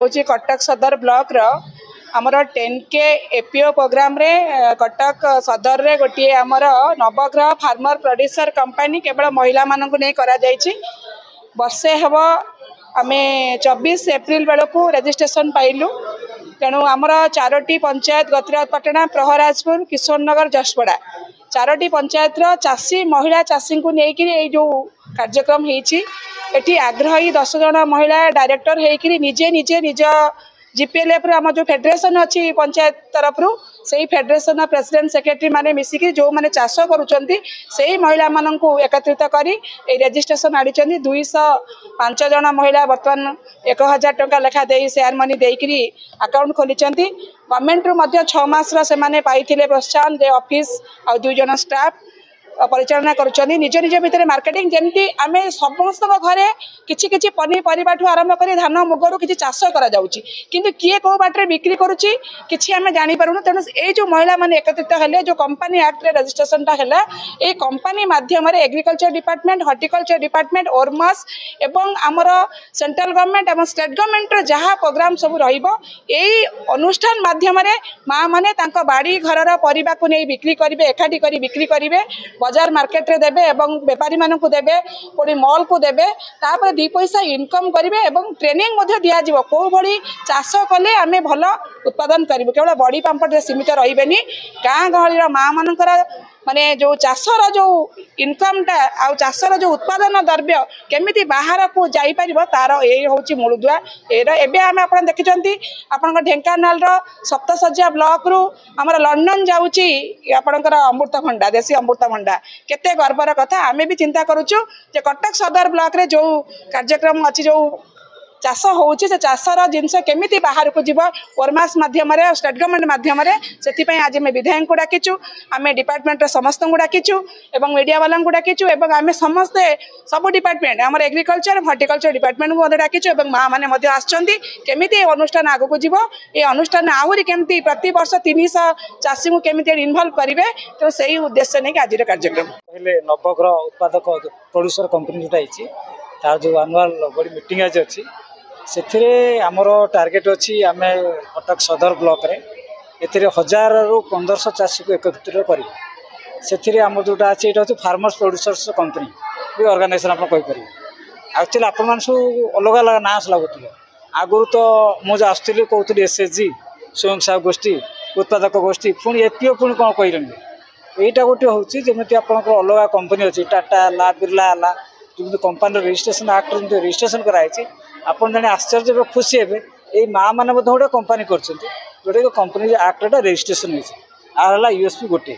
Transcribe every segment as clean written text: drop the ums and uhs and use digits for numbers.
हूँ कटक सदर ब्लॉक आमर 10K एपीओ प्रोग्राम रे कटक सदर रे गोटे आमर नवग्रह फार्मर प्रोड्यूसर कंपनी केवल महिला मानक नहीं करा जायछि। वर्षे हेब आम 24 एप्रिल बेलू रेजिस्ट्रेशन पाइलु। तेणु आमर 4टी पंचायत गतिराजपाटना, प्रहराजपुर, किशोरनगर, जसपड़ा 4टी पंचायत चाषी महिला चाषी को लेकिन जो कार्यक्रम होती आग्रही 10 जन महिला डायरेक्टर होकर निजे निजे निज जीपीएलएफ आम जो फेडरेशन अच्छी पंचायत तरफ से फेडरेशन प्रेसिडेंट सेक्रेटरी माने मिसिकी जो माने चाष करुँच से महिला मानू एकत्रित करी रेजिस्ट्रेशन आड़ी 205 जन महिला बर्तमान 1000 टंका लेखा दे शेयर मनी देकर अकाउंट खोली। गवर्नमेंट रु 6 मास से पाई प्रोत्साहन जे ऑफिस आ 2 जन स्टाफ परिचालना करुँच निज निज भितर मार्केटिंग जमी आम समस्त घरे किछि किछि पनीपरिबा ठू आरंभ कर धान मुगरू किछि चाष करा जाउछि किंतु किए को बाटे बिक्री करुछि किछि आम जानि पारुनु। तेणु ये जो महिला माने एकत्रित हेले जो कंपनी एक्ट रे रजिस्ट्रेशन टा हैला ए कंपनी माध्यम रे एग्रीकल्चर डिपार्टमेंट, हॉर्टिकल्चर डिपार्टमेंट, ओरमास एवं आमर सेंट्रल गवर्नमेंट एवं स्टेट गवर्नमेंट रे जहाँ प्रोग्राम सब रहिबो एई अनुष्ठान माध्यम रे माँ माने तांको बाड़ी घरर परिबा को नै बिक्री करिवे, एकाठी करी बिक्री करिवे, बाजार मार्केट रे देबे एवं व्यापारी मानक देबे, पुणी मॉल को देबे, तापर 2 पैसा इनकम करिवे एवं ट्रेनिंग मध्ये दिया जिवो को भली चाष कले आमे भल उत्पादन करिवो। केवल बड़ी पांपट रे सीमित रहिबेनी गाँ गहलीर माँ मानकर माने जो चाषर जो इनकम टा आ चाषर जो उत्पादन द्रव्य केमिति बाहर को जाई परिबो तार ए होची मूलदुआ। एबे आमे आपण देखिचंती आपनकर ढेंकानाल रो सप्तसज्जा ब्लॉक रु हमर लंडन जाउची आपनकर अमृतभंडा, देसी अमृतभंडा केते गर्वर कथा। आमे भी चिंता करूछु जे कटक सदर ब्लॉक रे जो कार्यक्रम अछि जो चाष होउछि से चाषर जिनस केमिति बाहर को जीव ओरमास माध्यम रे स्टेट गवर्नमेंट माध्यम रे सेति आज आम विधायक को डाकिचु, आम डिपार्टमेंट समस्त को डाकिचु एवं मीडिया वाला को डाकिचु एवं आम समस्ते सब डिपार्टमेंट आम एग्रीकल्चर हॉर्टिकल्चर डिपार्टमेंट को डाकिचु एवं माँ मैंने आसछंती केमिति अनुष्ठान आगु जीव ये अनुष्ठान आहुरी केमिति प्रति वर्ष 300 चाषी को केमिति इनवॉल्व करिवे। तो सही उद्देश्य नहीं आज कार्यक्रम पहले नवग्रह उत्पादक प्रोड्यूसर कंपनी जोटा होती तार जो आनुआल बड़ी मीटिंग आज अच्छी से आमर टार्गेट अच्छी आम कटक सदर ब्लॉक रे एथिरे 1000 रु 1500 चाषी को एकत्रित कर से आम जोटा अच्छे ये फार्मर्स प्रोड्यूसर्स कंपनी भी ऑर्गेनाइजेशन आप कहीपर एक्चुअली आपण सब अलग अलग ना लगुला। आगुरी तो मुझे आसुली कहती एसएचजी स्वयं सहायक गोष्ठी उत्पादक गोष्ठी पुणी एपीओ पुणी कौन कहलेंगे यहीटा गोटे हूँ जमी आपंकर अलग कंपनी अच्छी टाटा है, बिरला है, जमी कंपानी रजिस्ट्रेशन एक्ट जो रजिस्ट्रेशन कराई आपन जाने आश्चर्य खुशी हे ये माँ मैंने गोटे कंपनी कर जोटा कि कंपनी एक्ट रजिस्ट्रेशन होगा यूएसपी गोटे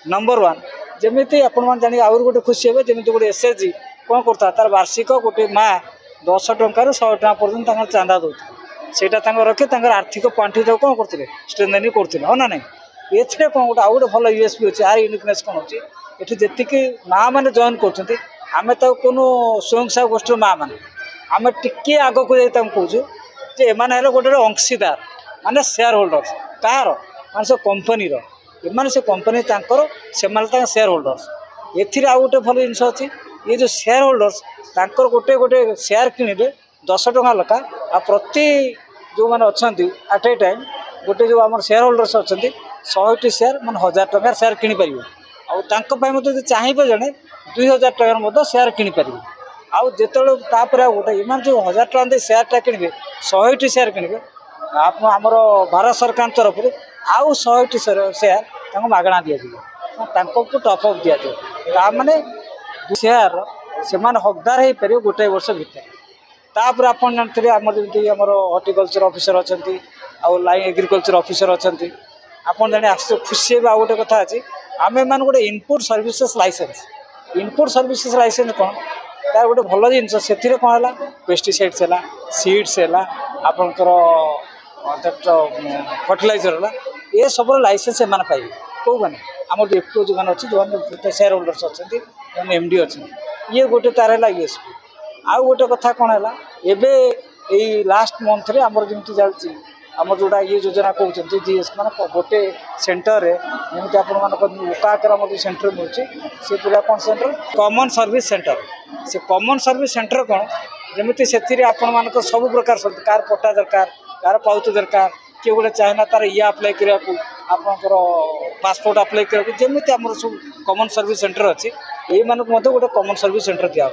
नंबर 1 जमी आपण जान आउर गोटे खुशी हे जमी गोटे एसएचजी कौन करता तार वार्षिक गोटे माँ 10 टंका 100 टका पर्यटन चांदा दौर से रखे आर्थिक पांठि कौन करते स्ट्रेंथनिंग करते हाँ ना नहीं ये कौन गोटे आउ गोटे भल यूएसपी अच्छे आर यूनिकनेस कौन अच्छे ये जी माँ मैंने जॉइन कर आम तो कौन स्वयं सहायक गोष्ठी माँ मैंने आम टिके आग को कहूँ एम गोटे अंशीदार माने शेयर होल्डर्स कहार मान से कंपनी एम से कंपनी से शेयर होल्डर्स एथिरे आउ गोटे भल जिन अच्छी ये जो शेयर होल्डर्स गोटे गोटे शेयर किणवे 10 टका लेखा आ प्रति जो मैंने अच्छा एट ए टाइम गोटे जो आम शेयर होल्डर्स अच्छा 100टी शेयर मान 1000 टकार शेयर किपर चाहिए जड़े 2000 टकर शेयर किपर आउ जो गोटे इन जो 1000 टका दे शेयरटा किणवे 100टी शेयर किणवे आमर भारत सरकार तरफ आउ 100टी शेयर मागणा दिज्व टॉपअप दिज्व मैंने शेयर से हकदार हो पारे गोटे वर्ष भितर तापर आप जानते आम जमी आम हॉर्टिकल्चर ऑफिसर अच्छा आउ लाइन एग्रीकल्चर ऑफिसर अच्छा आप जाने आस खुशी आ गोटे कथा अच्छी आम एम गोटे इनपुट सर्विसेस लाइसेंस कौन तार गोटे भल जिन से कौन है पेस्टिसाइड्स है सीड्स है आपंकर फर्टिलाइजर है ये सब लाइसेंस एम पाइबे कौ मैंने आम जो एफपीओ जो मैंने अच्छे जो शेयर होल्डर्स अच्छा एमडी अच्छा ये गोटे तार है यूएसपी आउ गोटे कथा कौन है एबे यही लास्ट मंथ रे आमर जमी जाऊँगी आम जोड़ा ये योजना कहते जीएस मान गोटे सेंटर जमी आप जो सेंटर मिलूँ से पूरा कौन सेंटर कॉमन सर्विस सेंटर से कॉमन सर्विस सेंटर कौन जमी से सब प्रकार कार पट्टा दरकार कार पाउच दरकार किए गोटे चाहे तार ये आप्लाय करने को आपंकर पासपोर्ट आप्लाय करने जमी आम सब कमन सर्विस सेंटर अच्छी ये गोटे कमन सर्विस सेंटर दिया।